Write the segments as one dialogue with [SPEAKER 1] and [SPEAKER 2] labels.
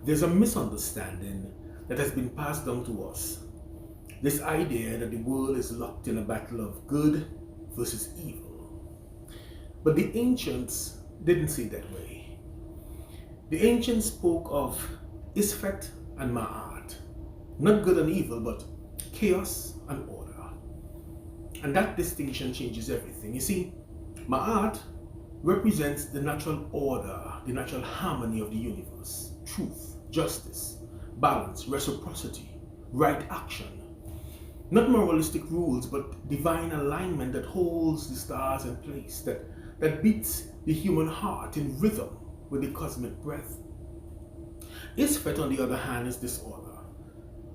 [SPEAKER 1] There's a misunderstanding that has been passed down to us. This idea that the world is locked in a battle of good versus evil. But the ancients didn't see it that way. The ancients spoke of Isfet and Maat, not good and evil, but chaos and order. And that distinction changes everything. You see, Ma'at represents the natural order, the natural harmony of the universe, truth, justice, balance, reciprocity, right action. Not moralistic rules, but divine alignment that holds the stars in place, that beats the human heart in rhythm with the cosmic breath. Isfet, on the other hand, is disorder.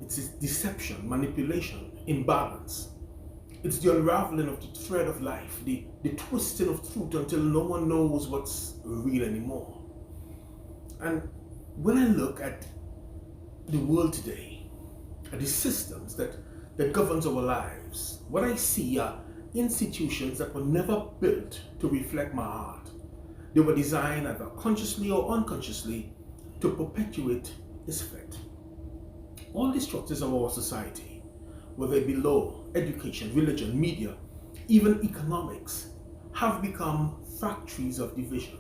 [SPEAKER 1] It's deception, manipulation, imbalance. It's the unraveling of the thread of life, the twisting of truth until no one knows what's real anymore. And when I look at the world today, at the systems that governs our lives, what I see are institutions that were never built to reflect my heart. They were designed either consciously or unconsciously to perpetuate Isfet. All the structures of our society, whether it be law, education, religion, media, even economics, have become factories of division.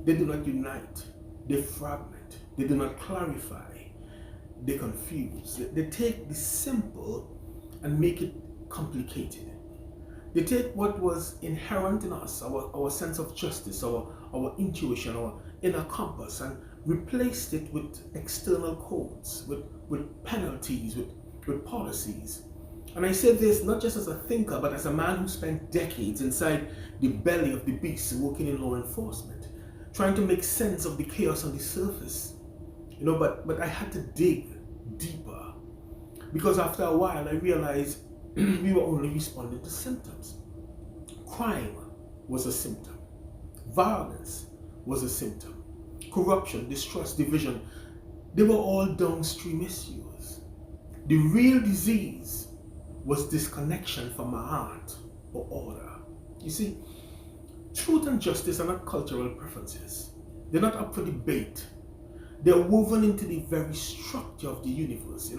[SPEAKER 1] They do not unite, they fragment, they do not clarify, they confuse. They take the simple and make it complicated. They take what was inherent in us, our sense of justice, our intuition, our inner compass, and replaced it with external codes, with penalties, with policies. And I say this not just as a thinker, but as a man who spent decades inside the belly of the beast working in law enforcement, trying to make sense of the chaos on the surface. But I had to dig deeper, because after a while I realized we were only responding to symptoms. Crime was a symptom. Violence was a symptom. Corruption, distrust, division, they were all downstream issues. The real disease was disconnection from our heart or order. You see, truth and justice are not cultural preferences. They're not up for debate. They're woven into the very structure of the universe.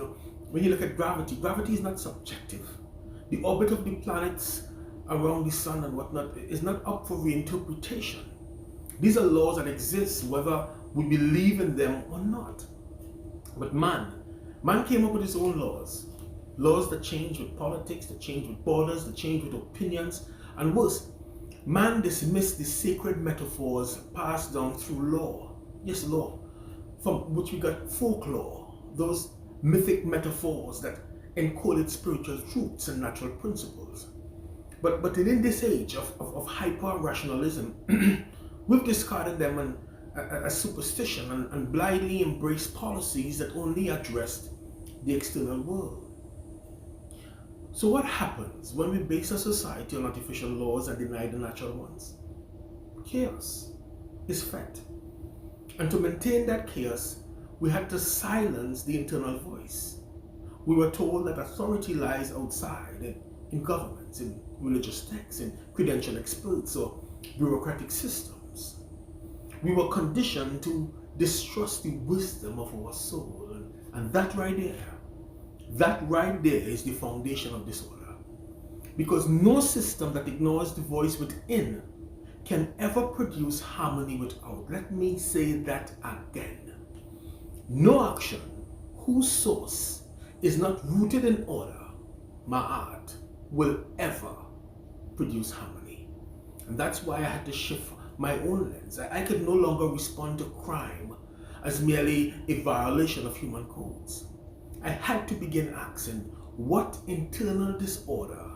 [SPEAKER 1] When you look at gravity is not subjective. The orbit of the planets around the sun and whatnot is not up for reinterpretation. These are laws that exist whether we believe in them or not. But man came up with his own laws. Laws that change with politics, that change with borders, that change with opinions. And worse, man dismissed the sacred metaphors passed down through law. Yes, law. From which we got folklore, those mythic metaphors that encoded spiritual truths and natural principles. But in this age of hyper-rationalism, we've discarded them as superstition and blindly embraced policies that only addressed the external world. So what happens when we base a society on artificial laws and deny the natural ones? Chaos is fact. And to maintain that chaos, we had to silence the internal voice. We were told that authority lies outside, in governments, in religious texts, in credentialed experts or bureaucratic systems. We were conditioned to distrust the wisdom of our soul. And that right there is the foundation of disorder. Because no system that ignores the voice within can ever produce harmony without. Let me say that again. No action whose source is not rooted in order, ma'at, will ever produce harmony. And that's why I had to shift my own lens. I could no longer respond to crime as merely a violation of human codes. I had to begin asking what internal disorder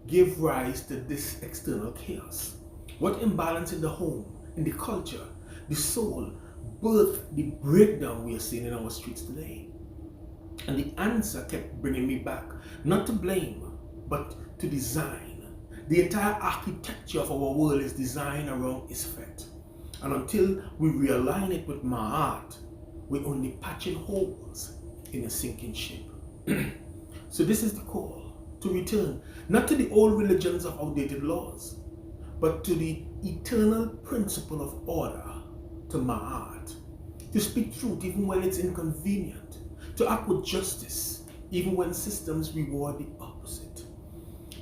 [SPEAKER 1] gave rise to this external chaos. What imbalance in the home, in the culture, the soul, birthed the breakdown we are seeing in our streets today? And the answer kept bringing me back, not to blame, but to design. The entire architecture of our world is designed around Isfet. And until we realign it with Ma'at, we're only patching holes in a sinking ship. So this is the call to return, not to the old religions of outdated laws, but to the eternal principle of order, to Ma'at, to speak truth even when it's inconvenient, to act with justice even when systems reward the opposite,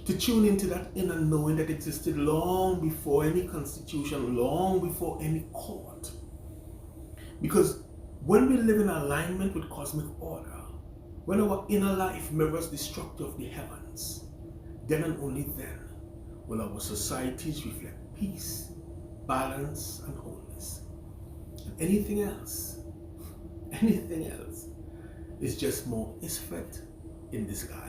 [SPEAKER 1] to tune into that inner knowing that existed long before any constitution, long before any court. Because when we live in alignment with cosmic order, when our inner life mirrors the structure of the heavens, then and only then will our societies reflect peace, balance, and wholeness. And anything else is just more Isfet in disguise.